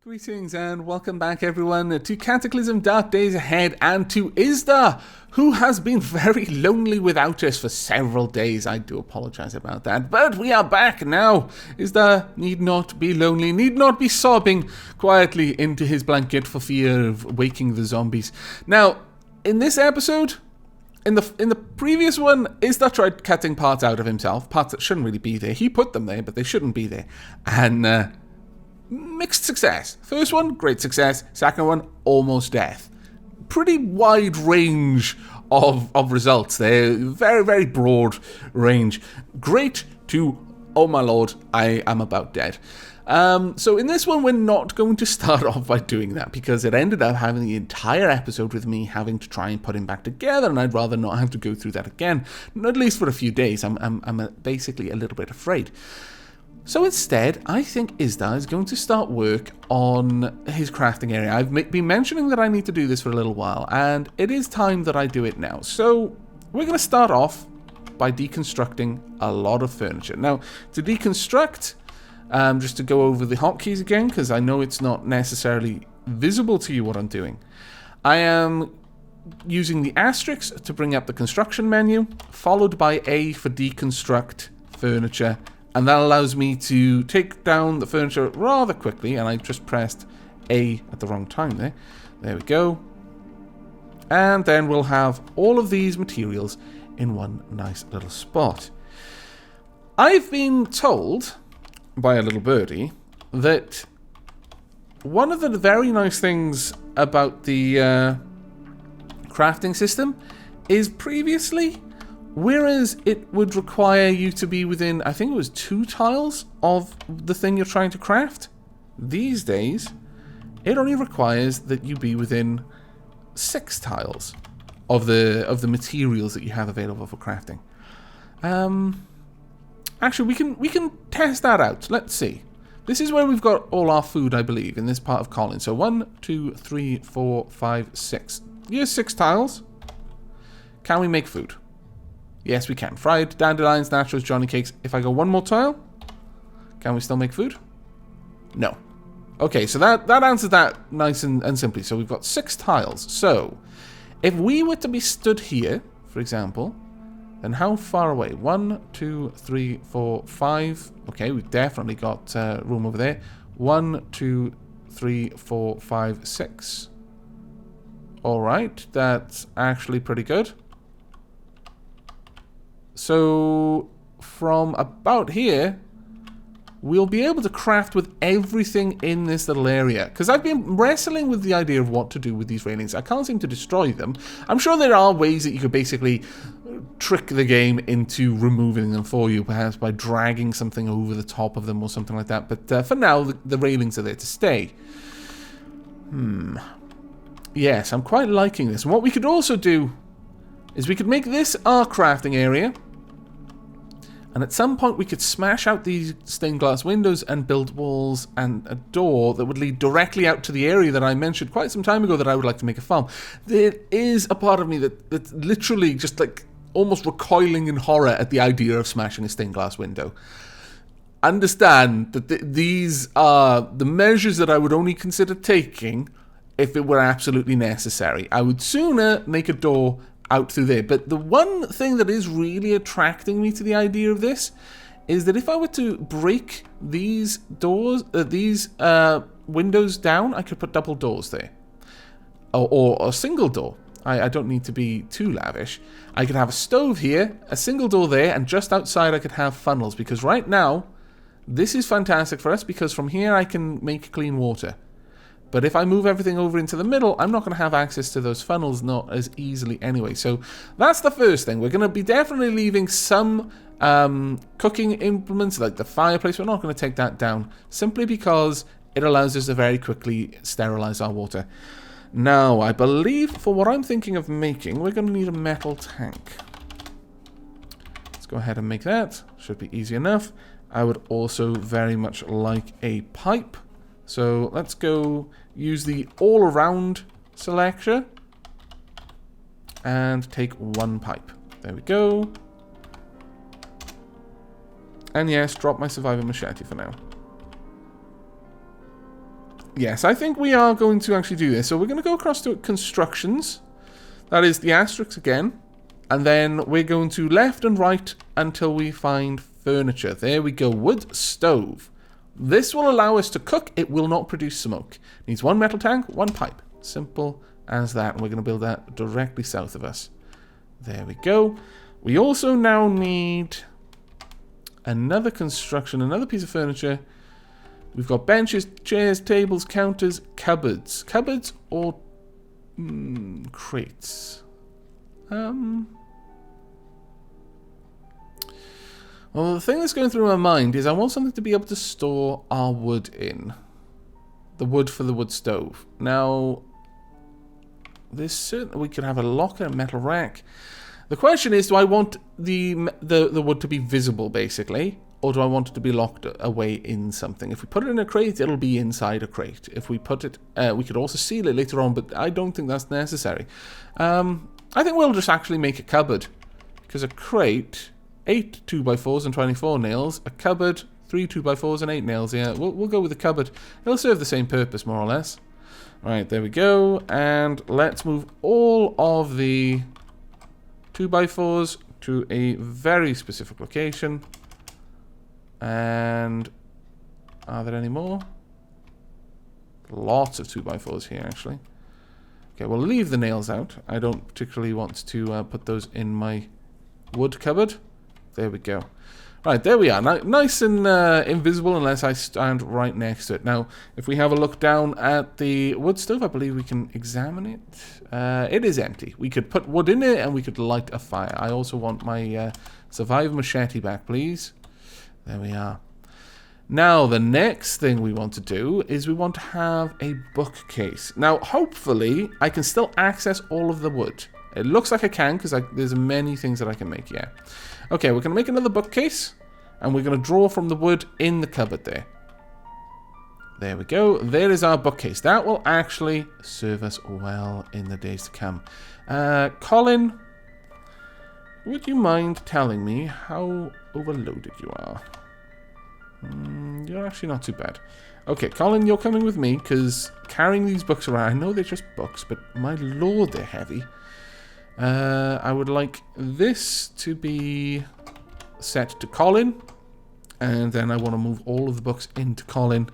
Greetings and welcome back everyone to Cataclysm Dark Days Ahead and to Isda, who has been very lonely without us for several days. I do apologise about that, but we are back now. Isda need not be lonely, need not be sobbing quietly into his blanket for fear of waking the zombies. Now, in this episode, in the previous one, Isda tried cutting parts out of himself, parts that shouldn't really be there. He put them there, but they shouldn't be there. And, mixed success. First one, great success. Second one, almost death. Pretty wide range of results there. Very, very broad range. Great to, oh my lord, I am about dead. So in this one, we're not going to start off by doing that because it ended up having the entire episode with me having to try and put him back together, and I'd rather not have to go through that again, at least for a few days. I'm basically a little bit afraid. So instead, I think Isda is going to start work on his crafting area. I've been mentioning that I need to do this for a little while, and it is time that I do it now. So we're going to start off by deconstructing a lot of furniture. Now, to deconstruct, just to go over the hotkeys again, because I know it's not necessarily visible to you what I'm doing. I am using the asterisk to bring up the construction menu, followed by A for deconstruct furniture. And that allows me to take down the furniture rather quickly. And I just pressed A at the wrong time there. There we go. And then we'll have all of these materials in one nice little spot. I've been told by a little birdie that one of the very nice things about the crafting system is previously, whereas it would require you to be within, I think it was 2 tiles of the thing you're trying to craft, these days, it only requires that you be within 6 tiles of the materials that you have available for crafting. Actually, we can test that out. Let's see. This is where we've got all our food, I believe, in this part of Colin. So 1, 2, 3, 4, 5, 6. Here's 6 tiles. Can we make food? Yes, we can. Fried, dandelions, nachos, Johnny cakes. If I go one more tile, can we still make food? No. Okay, so that answers that nice and simply. So we've got 6 tiles. So if we were to be stood here, for example, then how far away? 1, 2, 3, 4, 5. Okay, we've definitely got room over there. 1, 2, 3, 4, 5, 6. All right, that's actually pretty good. So from about here, we'll be able to craft with everything in this little area. Because I've been wrestling with the idea of what to do with these railings. I can't seem to destroy them. I'm sure there are ways that you could basically trick the game into removing them for you, perhaps by dragging something over the top of them or something like that. But for now, the railings are there to stay. Yes, I'm quite liking this. And what we could also do is we could make this our crafting area. And at some point we could smash out these stained glass windows and build walls and a door that would lead directly out to the area that I mentioned quite some time ago that I would like to make a farm. There is a part of me that's literally just like almost recoiling in horror at the idea of smashing a stained glass window. Understand that these are the measures that I would only consider taking if it were absolutely necessary. I would sooner make a door out through there. But the one thing that is really attracting me to the idea of this is that if I were to break these doors, these windows down, I could put double doors there. Or a single door. I don't need to be too lavish. I could have a stove here, a single door there, and just outside I could have funnels. Because right now, this is fantastic for us because from here I can make clean water. But if I move everything over into the middle, I'm not going to have access to those funnels, not as easily anyway. So that's the first thing. We're going to be definitely leaving some cooking implements, like the fireplace. We're not going to take that down, simply because it allows us to very quickly sterilize our water. Now, I believe for what I'm thinking of making, we're going to need a metal tank. Let's go ahead and make that. Should be easy enough. I would also very much like a pipe. So let's go use the all-around selection and take 1 pipe. There we go. And yes, drop my survivor machete for now. Yes, I think we are going to actually do this. So we're going to go across to constructions. That is the asterisk again. And then we're going to left and right until we find furniture. There we go. Wood stove. This will allow us to cook. It will not produce smoke. Needs one metal tank, one pipe. Simple as that. And we're going to build that directly south of us. There we go. We also now need another construction, another piece of furniture. We've got benches, chairs, tables, counters, cupboards. Cupboards or crates? Well, the thing that's going through my mind is I want something to be able to store our wood in. The wood for the wood stove. Now, this certainly, we could have a locker, a metal rack. The question is, do I want the wood to be visible, basically? Or do I want it to be locked away in something? If we put it in a crate, it'll be inside a crate. If we put it... we could also seal it later on, but I don't think that's necessary. I think we'll just actually make a cupboard. Because a crate, 8 2x4s and 24 nails. A cupboard, 3 2x4s and 8 nails. Yeah, we'll go with the cupboard. It'll serve the same purpose, more or less. Right, there we go. And let's move all of the 2x4s to a very specific location. And are there any more? Lots of 2x4s here, actually. Okay, we'll leave the nails out. I don't particularly want to put those in my wood cupboard. There we go. Right, there we are. Now, nice and invisible unless I stand right next to it. Now, if we have a look down at the wood stove, I believe we can examine it. It is empty. We could put wood in it and we could light a fire. I also want my survival machete back, please. There we are. Now, the next thing we want to do is we want to have a bookcase. Now, hopefully, I can still access all of the wood. It looks like I can because there's many things that I can make, yeah. Okay, we're going to make another bookcase. And we're going to draw from the wood in the cupboard there. There we go. There is our bookcase. That will actually serve us well in the days to come. Colin, would you mind telling me how overloaded you are? You're actually not too bad. Okay, Colin, you're coming with me because carrying these books around, I know they're just books, but my lord, they're heavy. I would like this to be set to Colin, and then I want to move all of the books into Colin.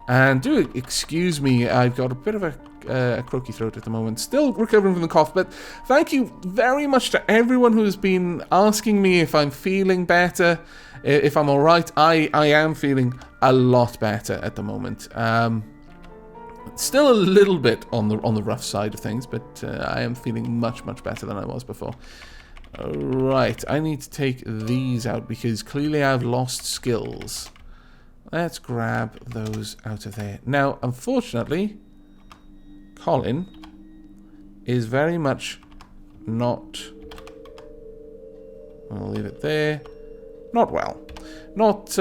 And do excuse me, I've got a bit of a croaky throat at the moment, still recovering from the cough, but thank you very much to everyone who has been asking me if I'm feeling better, if I'm alright. I am feeling a lot better at the moment. Still a little bit on the rough side of things, but I am feeling much better than I was before. Right, I need to take these out because clearly I've lost skills. Let's grab those out of there. Now, unfortunately, Colin is very much not... I'll leave it there. Not well. Not,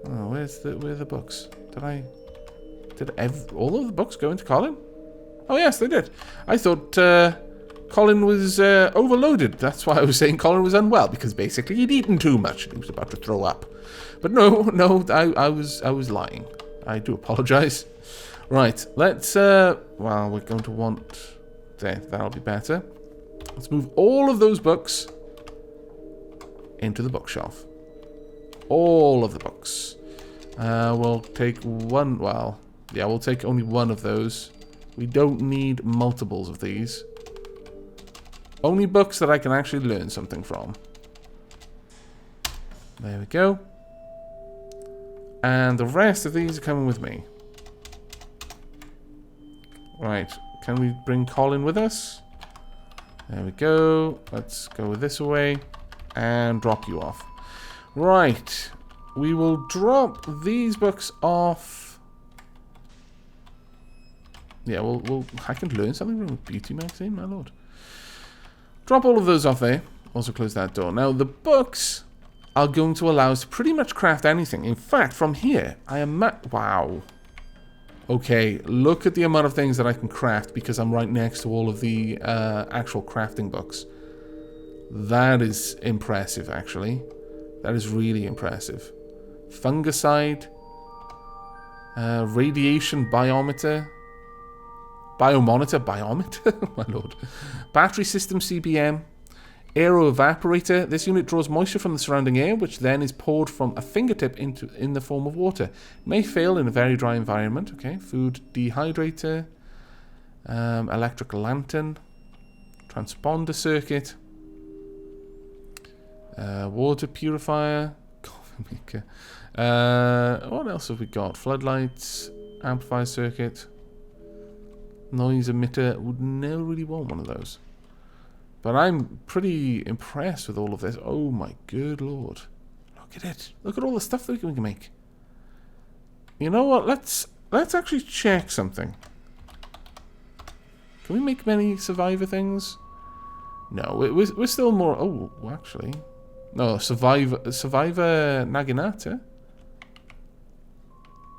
Oh, where are the books? Did all of the books go into Colin? Oh, yes, they did. I thought, Colin was overloaded. That's why I was saying Colin was unwell, because basically he'd eaten too much. He was about to throw up. But no, I was lying. I do apologize. Right, let's, well, we're going to want... There, that'll be better. Let's move all of those books into the bookshelf. All of the books. We'll take one, well, yeah, we'll take only one of those. We don't need multiples of these. Only books that I can actually learn something from. There we go. And the rest of these are coming with me. Right. Can we bring Colin with us? There we go. Let's go this way. And drop you off. Right. We will drop these books off. Yeah, I can learn something from a beauty magazine, my lord. Drop all of those off there. Also close that door. Now, the books are going to allow us to pretty much craft anything. In fact, from here, I am... Wow. Okay, look at the amount of things that I can craft because I'm right next to all of the actual crafting books. That is impressive, actually. That is really impressive. Fungicide. Radiation biometer. Biometer? My lord. Battery system CBM. Aero evaporator. This unit draws moisture from the surrounding air, which then is poured from a fingertip in the form of water. It may fail in a very dry environment. Okay. Food dehydrator. Electric lantern. Transponder circuit. Water purifier. Coffee maker. What else have we got? Floodlights. Amplifier circuit. Noise emitter. Would never really want one of those. But I'm pretty impressed with all of this. Oh my good lord. Look at it. Look at all the stuff that we can make. You know what? Let's actually check something. Can we make many survivor things? No, we're still more... Oh, actually... No, survivor Naginata?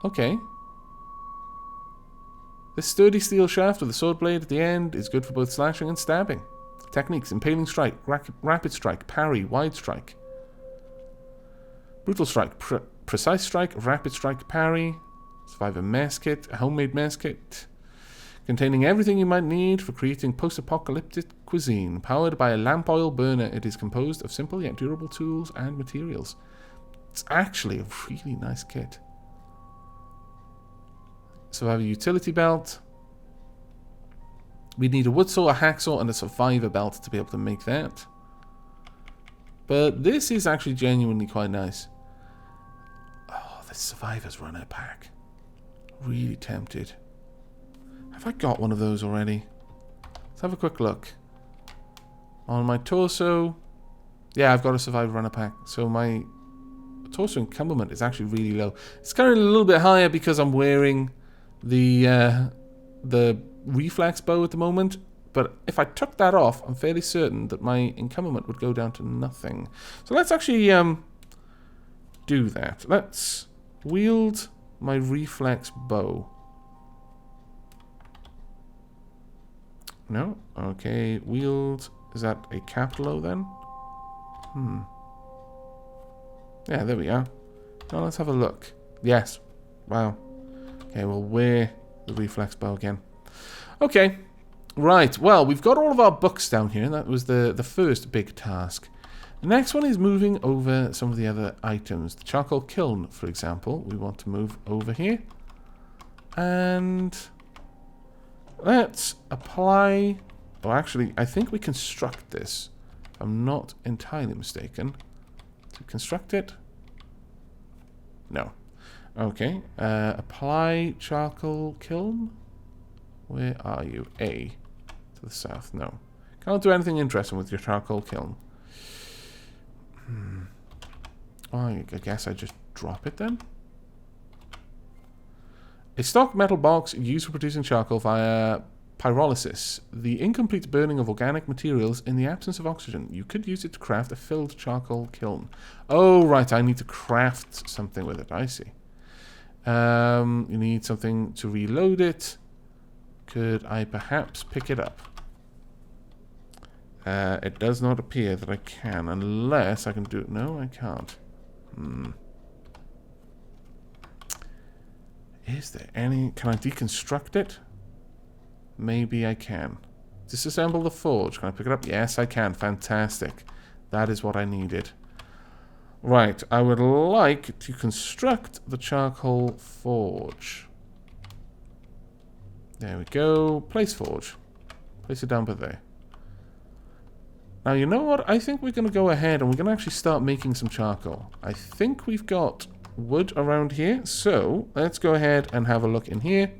Okay. This sturdy steel shaft with a sword blade at the end is good for both slashing and stabbing. Techniques: impaling strike, rapid strike, parry, wide strike. Brutal strike, precise strike, rapid strike, parry. Survivor mess kit, a homemade mess kit. Containing everything you might need for creating post-apocalyptic cuisine. Powered by a lamp oil burner, it is composed of simple yet durable tools and materials. It's actually a really nice kit. Survivor utility belt. We need a wood saw, a hacksaw, and a survivor belt to be able to make that. But this is actually genuinely quite nice. Oh, the survivor's runner pack. Really tempted. Have I got one of those already? Let's have a quick look. On my torso... Yeah, I've got a survivor runner pack. So my torso encumberment is actually really low. It's currently a little bit higher because I'm wearing the reflex bow at the moment, but if I took that off, I'm fairly certain that my encumberment would go down to nothing. So let's actually do that. Let's wield my reflex bow. No? Okay, wield. Is that a capital O then? Yeah, there we are. Now let's have a look. Yes. Wow. Okay, we'll wear the reflex bow again. Okay, right. Well, we've got all of our books down here. That was the first big task. The next one is moving over some of the other items. The charcoal kiln, for example, we want to move over here. And let's apply... Oh, actually, I think we construct this. If I'm not entirely mistaken. To construct it? No. Okay. Apply charcoal kiln. Where are you? A. To the south. No. Can't do anything interesting with your charcoal kiln. Oh, I guess I just drop it then. A stock metal box used for producing charcoal via pyrolysis. The incomplete burning of organic materials in the absence of oxygen. You could use it to craft a filled charcoal kiln. Oh, right. I need to craft something with it. I see. You need something to reload it. Could I perhaps pick it up? It does not appear that I can, unless I can do it. No, I can't. Is there any... Can I deconstruct it? Maybe I can. Disassemble the forge. Can I pick it up? Yes, I can. Fantastic. That is what I needed. Right, I would like to construct the charcoal forge. There we go. Place forge. Place it down by there. Now, you know what? I think we're going to go ahead and we're going to actually start making some charcoal. I think we've got wood around here. So, let's go ahead and have a look in here.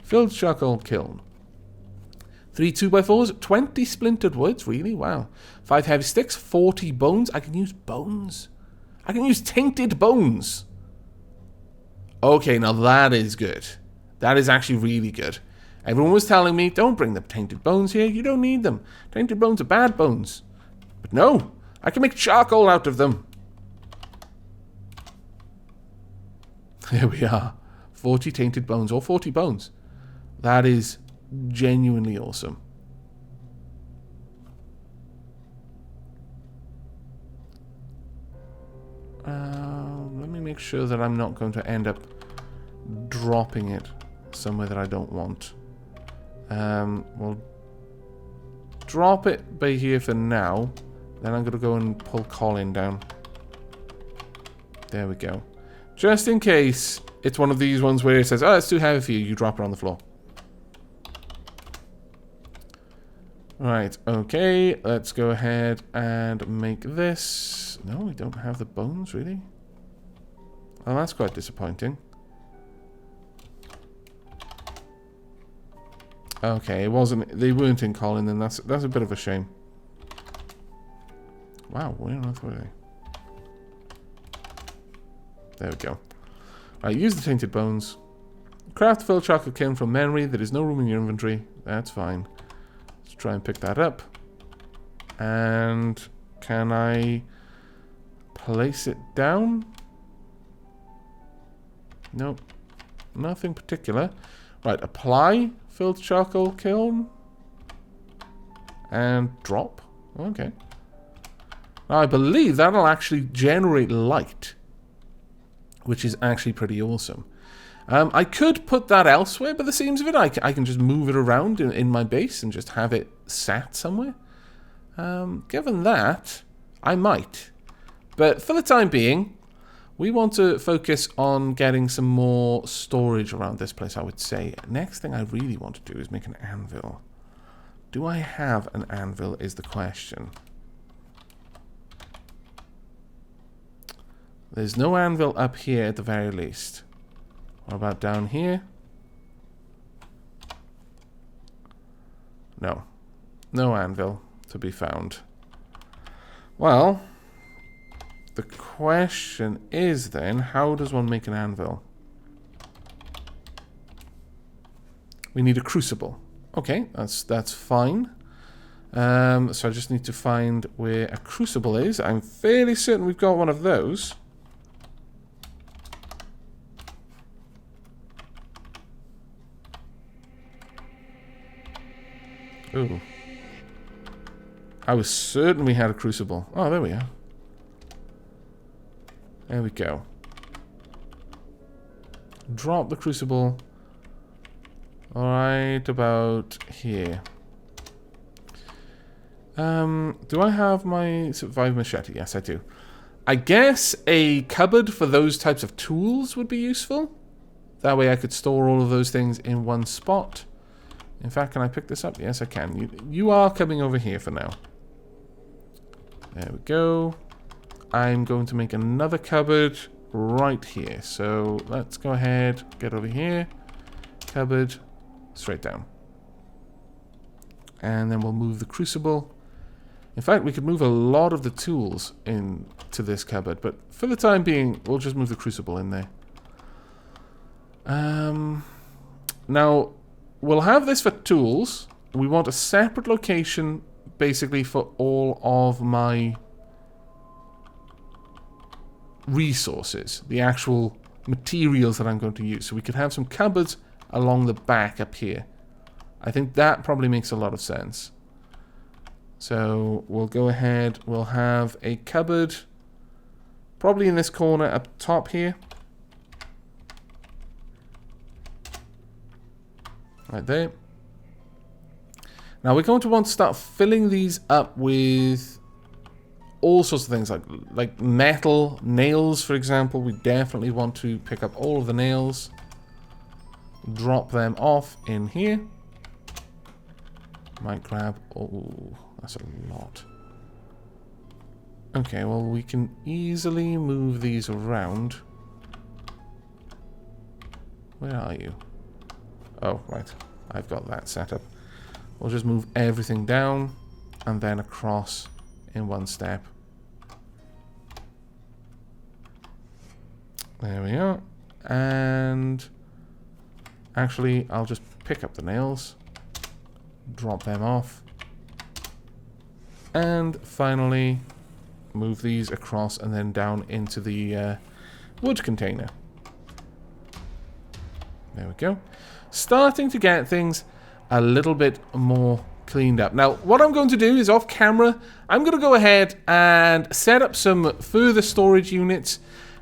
Filled charcoal kiln. 3 2x4s, 20 splintered woods. Really? Wow. 5 heavy sticks, 40 bones. I can use bones. I can use tainted bones. Okay, now that is good. That is actually really good. Everyone was telling me, don't bring the tainted bones here. You don't need them. Tainted bones are bad bones. But no, I can make charcoal out of them. There we are. 40 tainted bones, or 40 bones. That is genuinely awesome. Let me make sure that I'm not going to end up dropping it somewhere that I don't want. We'll drop it by here for now. Then I'm going to go and pull Colin down. There we go. Just in case it's one of these ones where it says, oh, it's too heavy for you, you drop it on the floor. Right, okay, let's go ahead and make this. No, we don't have the bones, really. Oh, that's quite disappointing. Okay, it wasn't. They weren't in Colin, then that's a bit of a shame. Wow, where on earth were they? There we go. Right, use the tainted bones. Craft filled chocolate kiln from memory. There is no room in your inventory. That's fine. Let's try and pick that up. And can I place it down? Nope. Nothing particular. Right, apply filled charcoal kiln. And drop. Okay. Now, I believe that'll actually generate light, which is actually pretty awesome. I could put that elsewhere, by the seams of it. I can just move it around in my base and just have it sat somewhere. Given that, I might. But for the time being, we want to focus on getting some more storage around this place, I would say. Next thing I really want to do is make an anvil. Do I have an anvil is the question. There's no anvil up here at the very least. What about down here? No. No anvil to be found. Well, the question is then, how does one make an anvil? We need a crucible. Okay, that's fine. So I just need to find where a crucible is. I'm fairly certain we've got one of those. Ooh. I was certain we had a crucible. Oh, there we are. There we go. Drop the crucible. Right about here. Do I have my survive machete? Yes, I do. I guess a cupboard for those types of tools would be useful. That way I could store all of those things in one spot. In fact, can I pick this up? Yes, I can. You are coming over here for now. There we go. I'm going to make another cupboard right here. So let's go ahead, get over here. Cupboard, straight down. And then we'll move the crucible. In fact, we could move a lot of the tools into this cupboard, but for the time being, we'll just move the crucible in there. Now, we'll have this for tools. We want a separate location, basically, for all of my resources, the actual materials that I'm going to use. So we could have some cupboards along the back up here. I think that probably makes a lot of sense. So we'll go ahead, we'll have a cupboard probably in this corner up top here. Right there. Now we're going to want to start filling these up with all sorts of things like metal, nails, for example. We definitely want to pick up all of the nails, drop them off in here. Might grab, oh, that's a lot. Okay, well, we can easily move these around. Where are you? Oh, right. I've got that set up. We'll just move everything down and then across in one step. There we are. And actually, I'll just pick up the nails, drop them off, and finally move these across and then down into the wood container. There we go. Starting to get things a little bit more cleaned up. Now, what I'm going to do is off camera, I'm going to go ahead and set up some further storage units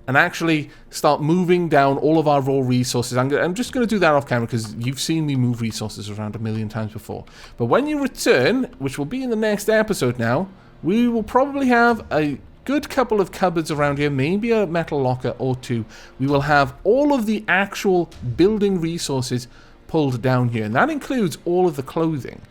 and actually start moving down all of our raw resources. I'm just going to do that off camera because you've seen me move resources around a million times before. But when you return, which will be in the next episode now, we will probably have a good couple of cupboards around here, maybe a metal locker or two. We will have all of the actual building resources pulled down here, and that includes all of the clothing,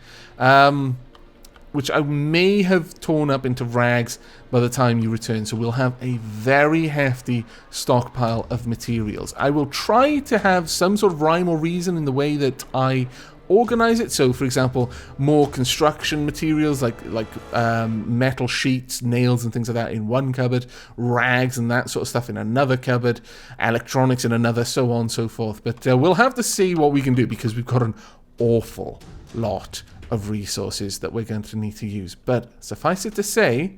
which I may have torn up into rags by the time you return, so we'll have a very hefty stockpile of materials. I will try to have some sort of rhyme or reason in the way that I organize it. So, for example, more construction materials like metal sheets, nails and things like that in one cupboard, rags and that sort of stuff in another cupboard, electronics in another, so on and so forth. But we'll have to see what we can do because we've got an awful lot of resources that we're going to need to use. But suffice it to say,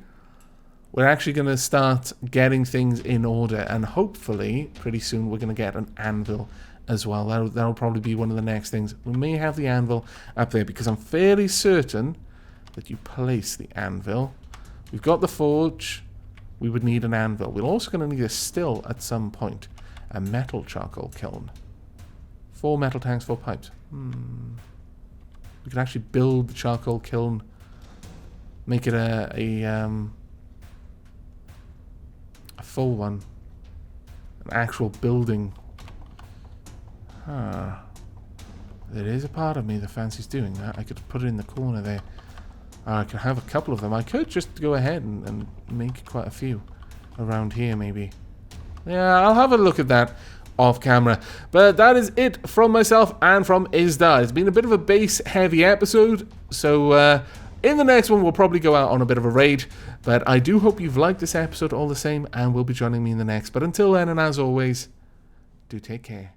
we're actually going to start getting things in order, and hopefully pretty soon we're going to get an anvil as well. That'll probably be one of the next things. We may have the anvil up there because I'm fairly certain that you place the anvil. We've got the forge. We would need an anvil. We're also going to need a still at some point. A metal charcoal kiln. 4 metal tanks, 4 pipes. We can actually build the charcoal kiln. Make it a full one. An actual building. There is a part of me that fancies doing that. I could put it in the corner there. I could have a couple of them. I could just go ahead and make quite a few around here, maybe. Yeah, I'll have a look at that off camera. But that is it from myself and from Isda. It's been a bit of a base-heavy episode, so in the next one we'll probably go out on a bit of a raid. But I do hope you've liked this episode all the same, and will be joining me in the next. But until then, and as always, do take care.